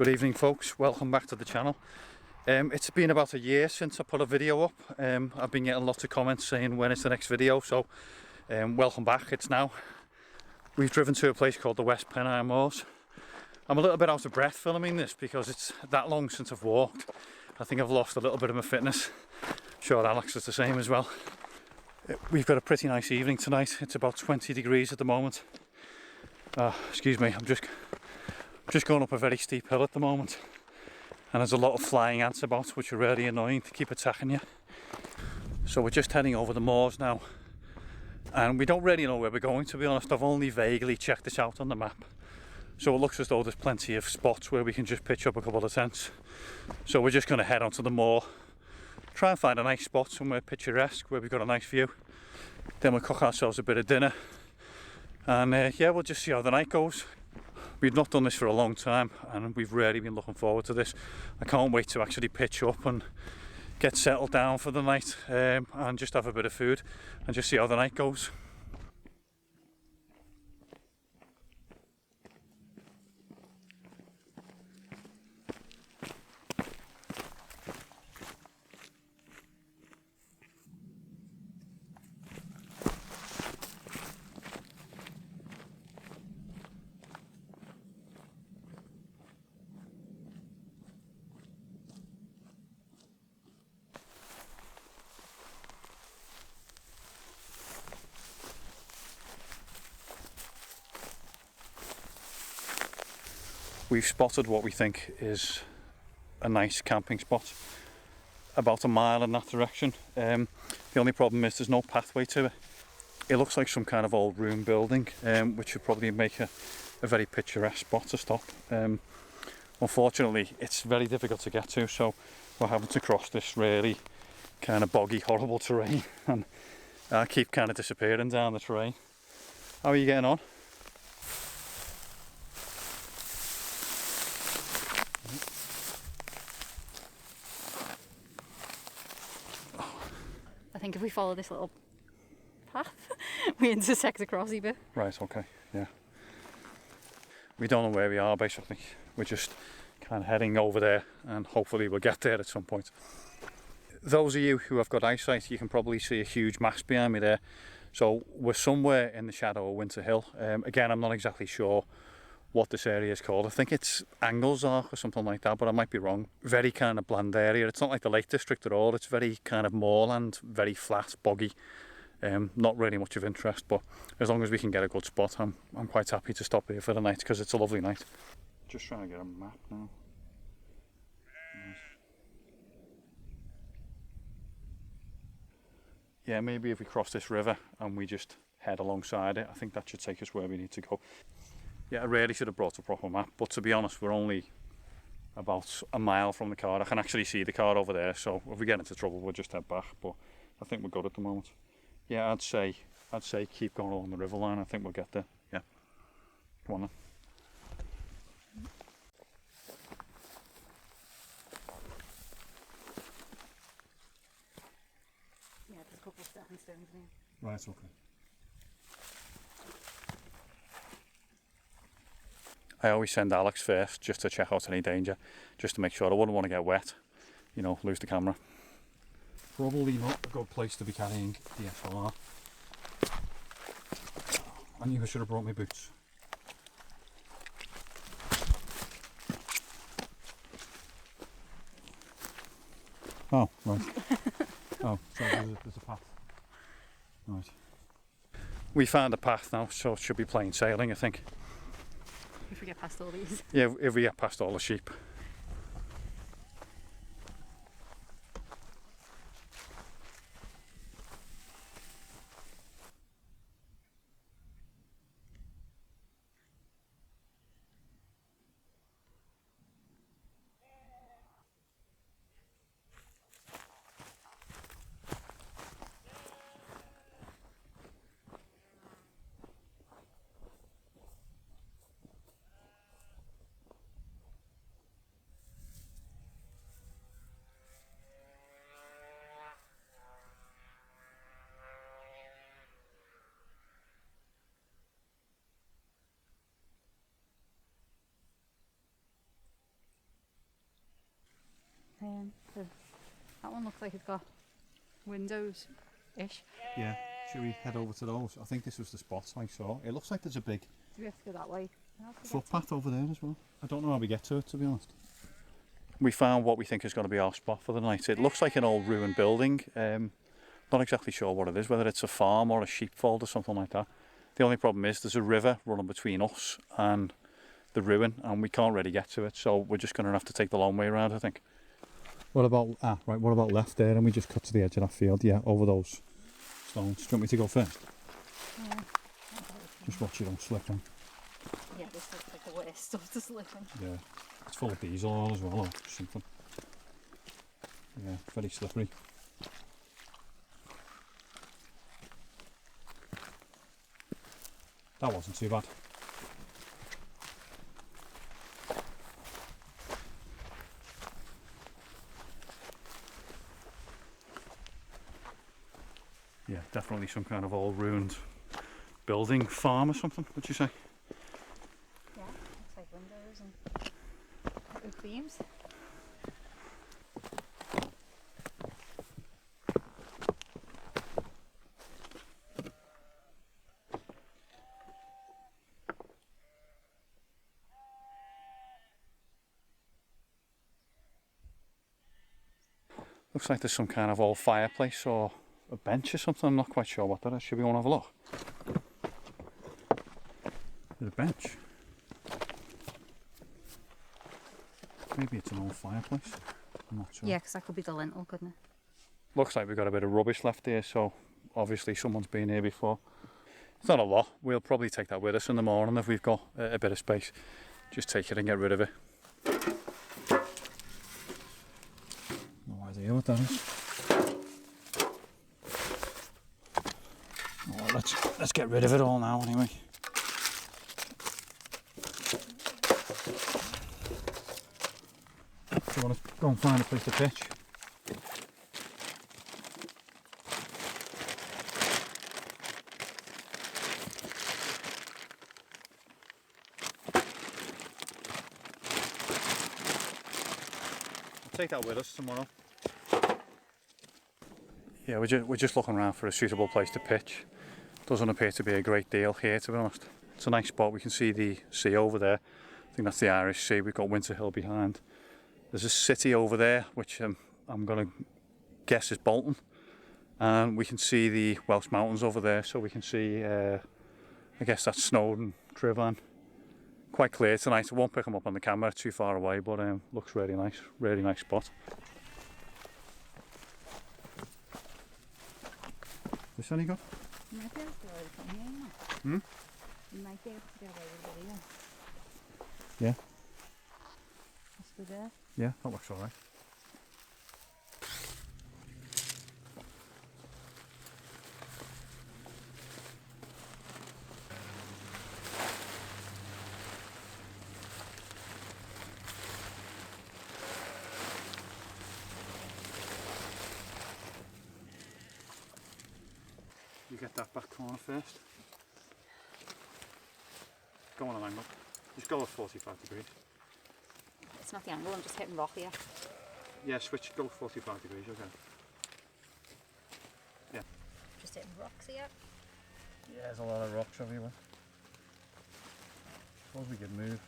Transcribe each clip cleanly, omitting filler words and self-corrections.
Good evening folks, welcome back to the channel. It's been about a year since I put a video up. I've been getting lots of comments saying when is the next video, so welcome back. It's now. We've driven to a place called the West Pennine Moors. I'm a little bit out of breath filming this because it's that long since I've walked. I think I've lost a little bit of my fitness. I'm sure Alex is the same as well. We've got a pretty nice evening tonight. It's about 20 degrees at the moment. Excuse me, I'm just going up a very steep hill at the moment, and there's a lot of flying ants about which are really annoying to keep attacking you. So we're just heading over the moors now, and we don't really know where we're going, to be honest. I've only vaguely checked this out on the map, so it looks as though there's plenty of spots where we can just pitch up a couple of tents. So we're just going to head onto the moor, try and find a nice spot somewhere picturesque where we've got a nice view. Then we'll cook ourselves a bit of dinner, and yeah, we'll just see how the night goes. We've not done this for a long time and we've really been looking forward to this. I can't wait to actually pitch up and get settled down for the night, and just have a bit of food and just see how the night goes. We've spotted what we think is a nice camping spot, about a mile in that direction. The only problem is there's no pathway to it. It looks like some kind of old ruin building, which would probably make a very picturesque spot to stop. Unfortunately, it's very difficult to get to, so we're having to cross this really kind of boggy, horrible terrain, and I keep kind of disappearing down the terrain. How are you getting on? I think if we follow this little path, we intersect across a bit. Right, okay, yeah. We don't know where we are, basically. We're just kind of heading over there, and hopefully we'll get there at some point. Those of you who have got eyesight, you can probably see a huge mast behind me there. So we're somewhere in the shadow of Winter Hill. Again, I'm not exactly sure what this area is called. I think it's Anglezarke or something like that, but I might be wrong. Very kind of bland area. It's not like the Lake District at all. It's very kind of moorland, very flat, boggy. Not really much of interest, but as long as we can get a good spot, I'm quite happy to stop here for the night because it's a lovely night. Just trying to get a map now. Nice. Yeah, maybe if we cross this river and we just head alongside it, I think that should take us where we need to go. Yeah, I really should have brought a proper map, but to be honest, we're only about a mile from the car. I can actually see the car over there, so if we get into trouble, we'll just head back, but I think we're good at the moment. Yeah, I'd say keep going along the river line. I think we'll get there. Yeah. Come on then. Yeah, there's a couple of stepping stones in here. Right, okay. I always send Alex first just to check out any danger, just to make sure. I wouldn't want to get wet, you know, lose the camera. Probably not a good place to be carrying DSLR. I knew I should have brought my boots. Oh, right. Oh, so there's a path. Right. We found a path now, so it should be plain sailing, I think. If we get past all these. Yeah, if we get past all the sheep. one looks like it's got windows-ish. Yeah, should we head over to those? I think this was the spot I saw. It looks like there's a big Do we have to go that way? footpath over there as well. I don't know how we get to it, to be honest. We found what we think is going to be our spot for the night. It looks like an old ruined building. Not exactly sure what it is, whether it's a farm or a sheepfold or something like that. The only problem is there's a river running between us and the ruin, and we can't really get to it, so we're just going to have to take the long way around, I think. What about, what about left there, and we just cut to the edge of that field, yeah, over those stones. Do you want me to go first? Yeah. Just watch you don't slip in. Yeah, this looks like the worst stuff to slip in. Yeah, it's full of diesel oil as well, or something. Yeah, very slippery. That wasn't too bad. Yeah, definitely some kind of old ruined building, farm or something, would you say? Yeah, looks like windows and roof beams. Looks like there's some kind of old fireplace or a bench or something. I'm not quite sure what that is. Should we go and have a look? There's a bench. Maybe it's an old fireplace. I'm not sure. Yeah, because that could be the lintel, couldn't it? Looks like we've got a bit of rubbish left here, so obviously someone's been here before. It's not a lot. We'll probably take that with us in the morning if we've got a bit of space. Just take it and get rid of it. No idea what that is. Oh, let's get rid of it all now anyway. Do you want to go and find a place to pitch? Take that with us tomorrow. Yeah, we're just looking around for a suitable place to pitch. Doesn't appear to be a great deal here, to be honest. It's a nice spot. We can see the sea over there. I think that's the Irish Sea. We've got Winter Hill behind. There's a city over there, which I'm going to guess is Bolton. And we can see the Welsh Mountains over there, so we can see, I guess that's Snowdon, Trivan. Quite clear tonight. I won't pick them up on the camera too far away, but looks really nice spot. Is this any good? You might be able to get away from here, you Hmm? You might be able to get away with the video. Yeah. Let's go there. Yeah, that looks alright. You get that back corner first. Go on an angle. Just go at 45 degrees. It's not the angle, I'm just hitting rock here. Yeah, switch, go 45 degrees, okay. Yeah. Just hitting rocks here. Yeah, there's a lot of rocks everywhere. Suppose we could move.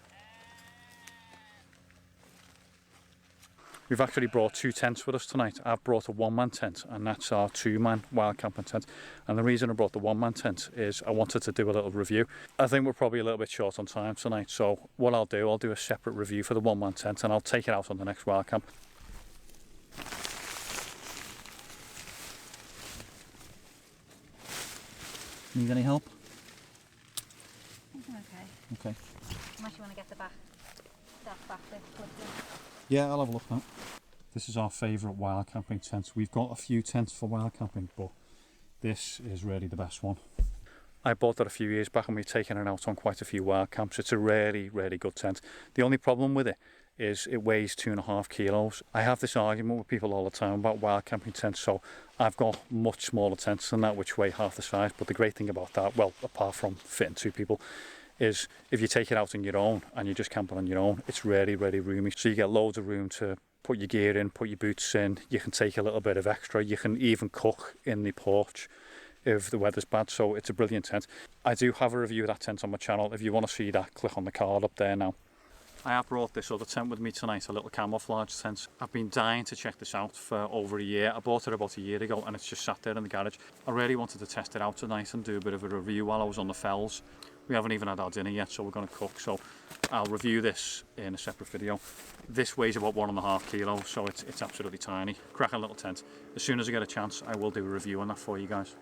We've actually brought two tents with us tonight. I've brought a one-man tent, and that's our two-man wild camping tent. And the reason I brought the one-man tent is I wanted to do a little review. I think we're probably a little bit short on time tonight, so what I'll do a separate review for the one-man tent, and I'll take it out on the next wild camp. Need any help? Okay. Okay. Unless you want to get that back bit plugged in. Yeah, I'll have a look at that. This is our favourite wild camping tent. We've got a few tents for wild camping, but this is really the best one. I bought that a few years back and we've taken it out on quite a few wild camps. It's a really good tent. The only problem with it is it weighs 2.5 kilos. I have this argument with people all the time about wild camping tents, so I've got much smaller tents than that which weigh half the size. But the great thing about that, well, apart from fitting two people, is if you take it out on your own and you're just camping on your own, it's really roomy. So you get loads of room to put your gear in, put your boots in. You can take a little bit of extra. You can even cook in the porch if the weather's bad, so it's a brilliant tent. I do have a review of that tent on my channel. If you want to see that, click on the card up there now. I have brought this other tent with me tonight, a little camouflage tent. I've been dying to check this out for over a year. I bought it about a year ago and it's just sat there in the garage. I really wanted to test it out tonight and do a bit of a review while I was on the fells. We haven't even had our dinner yet, so we're going to cook, so I'll review this in a separate video. This weighs about 1.5 kilos, so it's absolutely tiny. Cracking little tent. As soon as I get a chance, I will do a review on that for you guys.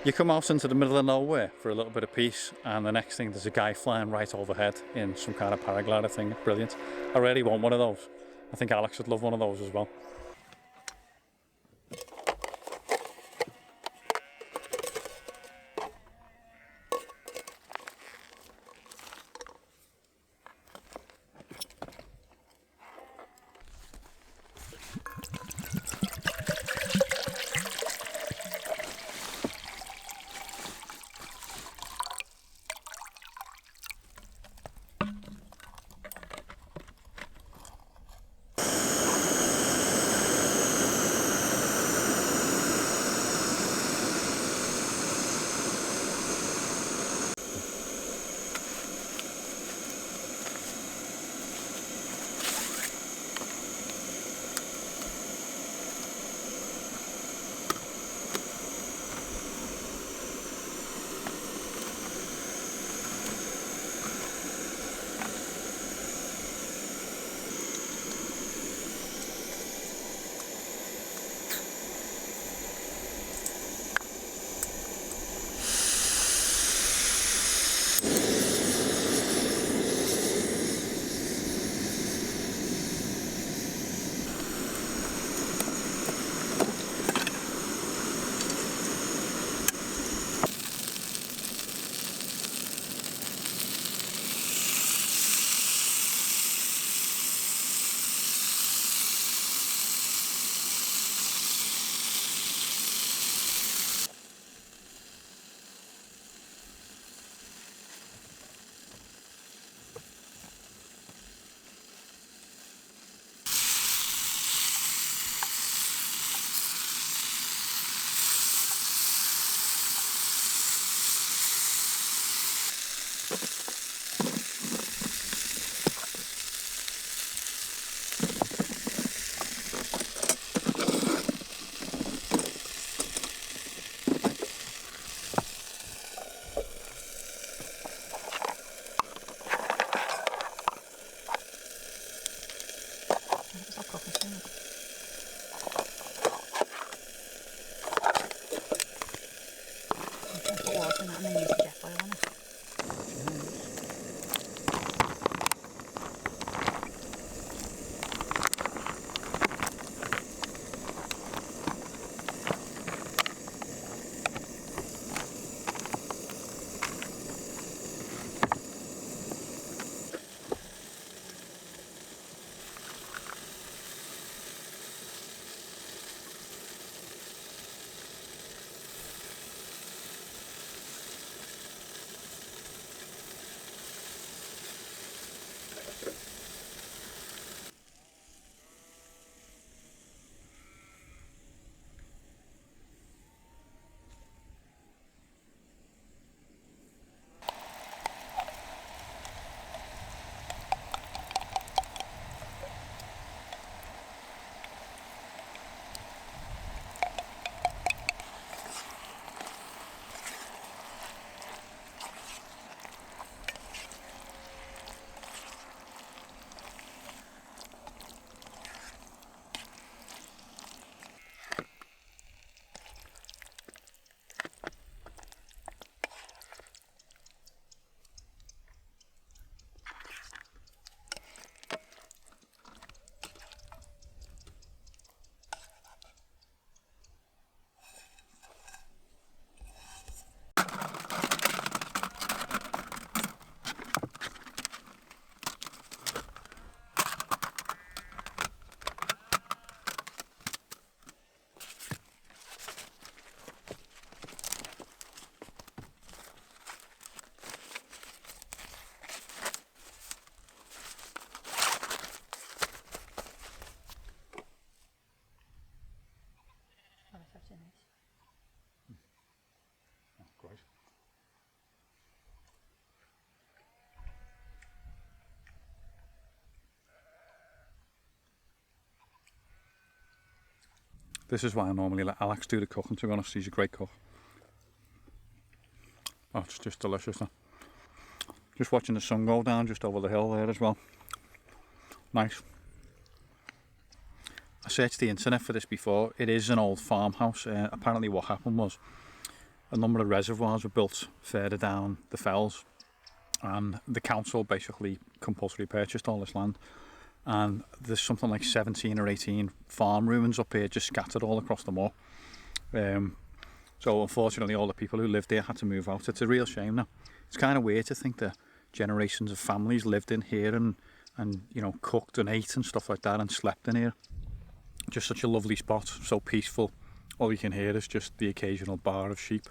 You come out into the middle of nowhere for a little bit of peace, and the next thing there's a guy flying right overhead in some kind of paraglider thing. Brilliant. I really want one of those. I think Alex would love one of those as well. This is why I normally let Alex do the cooking, to be honest. He's a great cook. Oh, it's just delicious. Now. Just watching the sun go down just over the hill there as well. Nice. I searched the internet for this before. It is an old farmhouse. Apparently what happened was a number of reservoirs were built further down the fells, and the council basically compulsory purchased all this land, and there's something like 17 or 18 farm ruins up here just scattered all across the moor. So unfortunately all the people who lived there had to move out. It's a real shame now. It's kind of weird to think that generations of families lived in here and you know, cooked and ate and stuff like that and slept in here. Just such a lovely spot, so peaceful. All you can hear is just the occasional bar of sheep.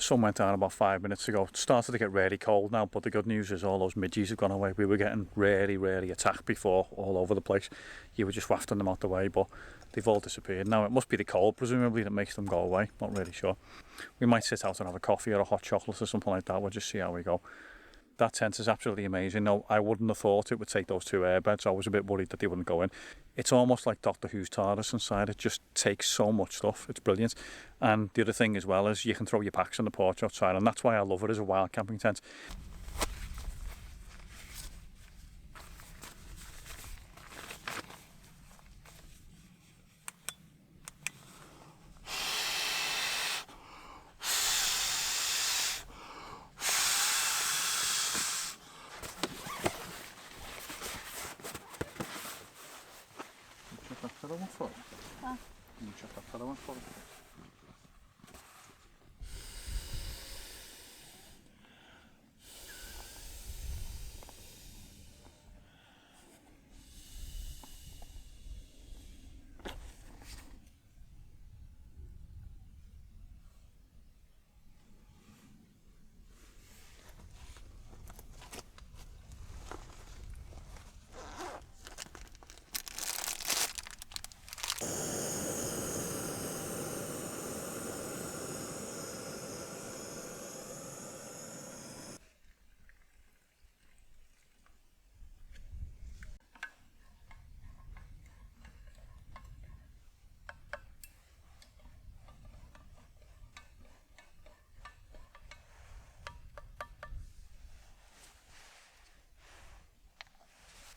Sun went down about 5 minutes ago. It started to get really cold now, but the good news is all those midges have gone away. We were getting really attacked before all over the place. You were just wafting them out the way, but they've all disappeared. Now it must be the cold presumably that makes them go away, not really sure. We might sit out and have a coffee or a hot chocolate or something like that. We'll just see how we go. That tent is absolutely amazing. No, I wouldn't have thought it would take those 2 airbeds. I was a bit worried that they wouldn't go in. It's almost like Doctor Who's TARDIS inside. It just takes so much stuff. It's brilliant. And the other thing as well is you can throw your packs on the porch outside, and that's why I love it as a wild camping tent.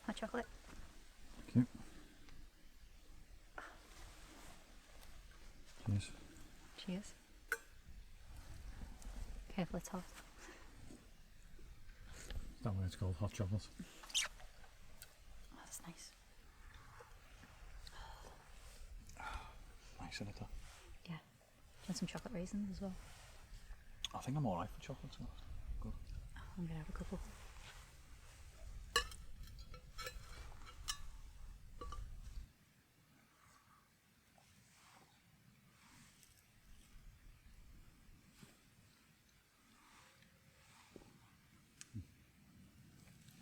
Hot chocolate. Thank you. Cheers. Cheers. Careful, it's hot. Is that why it's called hot chocolate? Oh, that's nice. Nice, isn't it? Yeah. And some chocolate raisins as well. I think I'm alright for chocolate. So good. I'm gonna have a couple.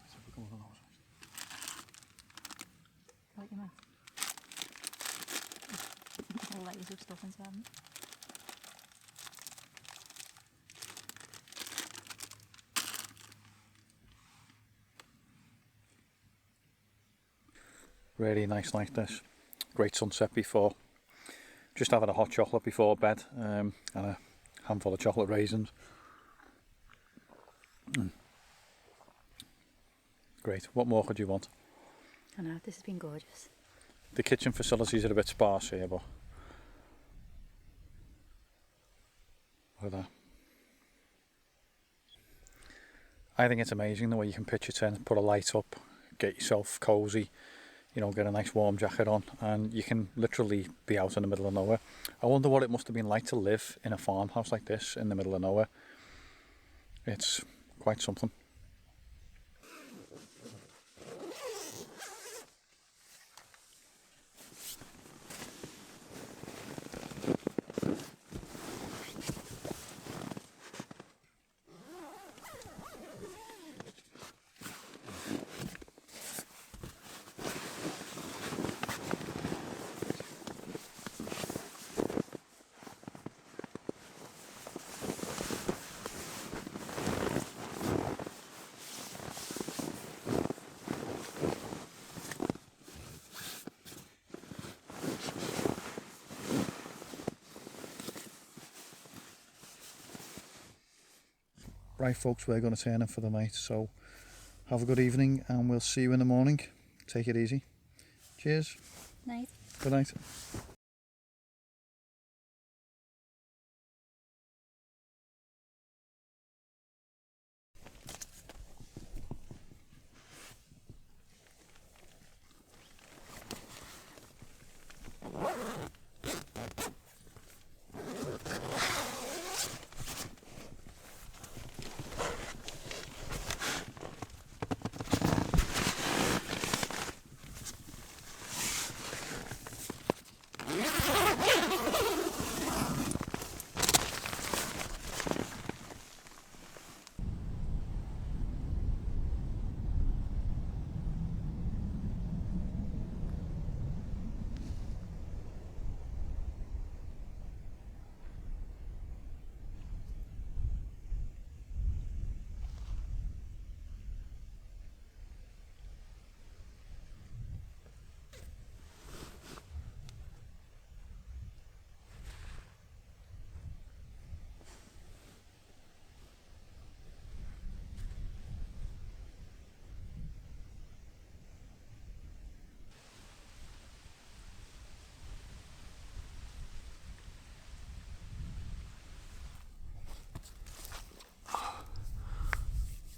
Let's have a couple of those. Like your mouth. Layers of stuff inside them. Really nice like this. Great sunset before. Just having a hot chocolate before bed and a handful of chocolate raisins. Great. What more could you want? I know, this has been gorgeous. The kitchen facilities are a bit sparse here, but look at that. I think it's amazing the way you can pitch a tent, put a light up, get yourself cosy, you know, get a nice warm jacket on, and you can literally be out in the middle of nowhere. I wonder what it must have been like to live in a farmhouse like this in the middle of nowhere. It's quite something. Right folks, we're going to turn in for the night, so have a good evening and we'll see you in the morning. Take it easy. Cheers. Night. Good night.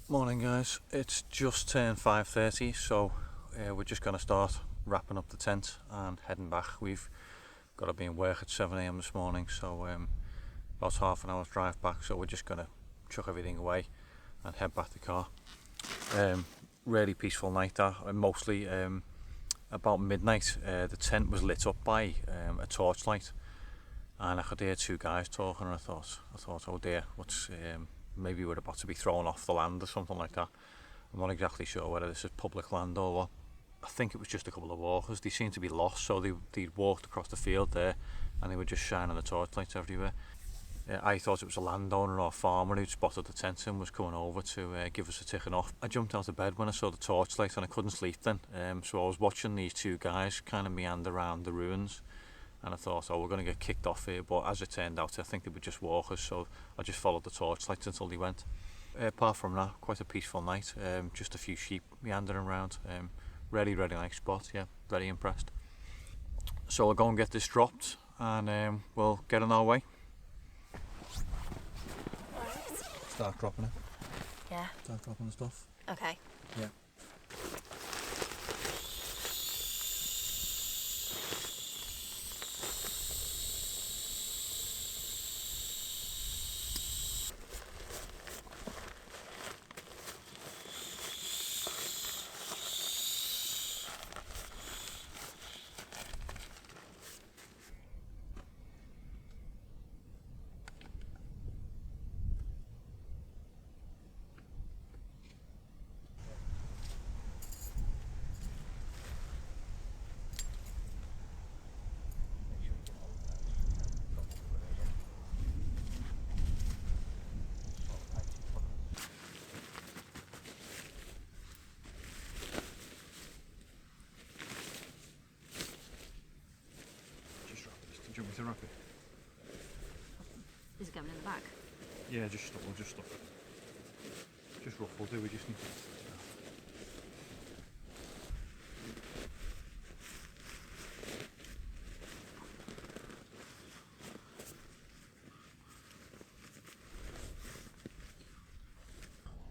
Morning guys, it's just turned 5:30, so we're just going to start wrapping up the tent and heading back. We've got to be in work at 7 AM this morning, so about half an hour's drive back, so we're just going to chuck everything away and head back to the car. Really peaceful night that, and mostly about midnight the tent was lit up by a torchlight, and I could hear two guys talking, and I thought oh dear, what's maybe we're about to be thrown off the land or something like that. I'm not exactly sure whether this is public land or what. I think it was just a couple of walkers. They seemed to be lost, so they'd walked across the field there and they were just shining the torchlights everywhere. I thought it was a landowner or a farmer who'd spotted the tent and was coming over to give us a ticking off. I jumped out of bed when I saw the torchlight and I couldn't sleep then, so I was watching these two guys kind of meander around the ruins, and I thought, oh, we're going to get kicked off here, but as it turned out, I think they were just walkers, so I just followed the torchlights until they went. Apart from that, quite a peaceful night, just a few sheep meandering around. Really nice spot, yeah, very impressed. So I'll go and get this dropped and we'll get on our way. Start dropping it. Yeah. Start dropping the stuff. Okay. Yeah. wrap it? Is it going in the bag? Yeah, we'll just stuff it. Just rough will do, we just need to...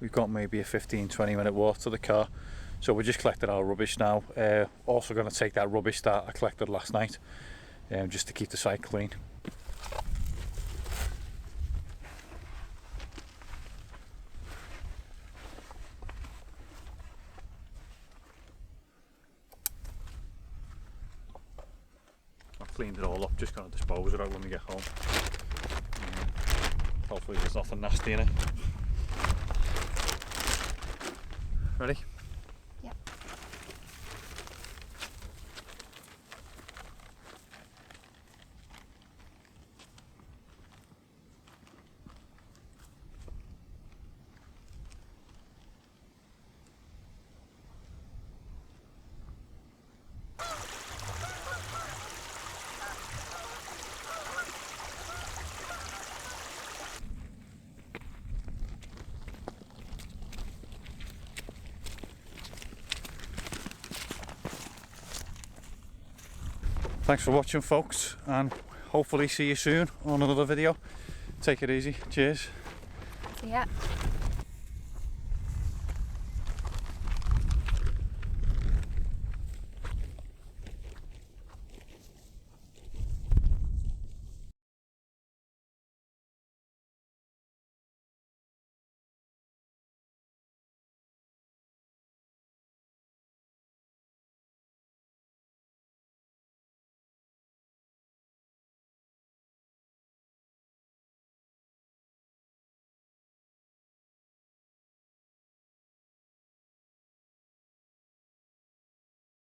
We've got maybe a 15-20 minute walk to the car, so we're just collecting our rubbish now. Also going to take that rubbish that I collected last night, just to keep the site clean. I've cleaned it all up, just going to dispose of it when we get home. Hopefully there's nothing nasty in it. Ready? Yep. Thanks for watching, folks, and hopefully see you soon on another video. Take it easy. Cheers. So yeah.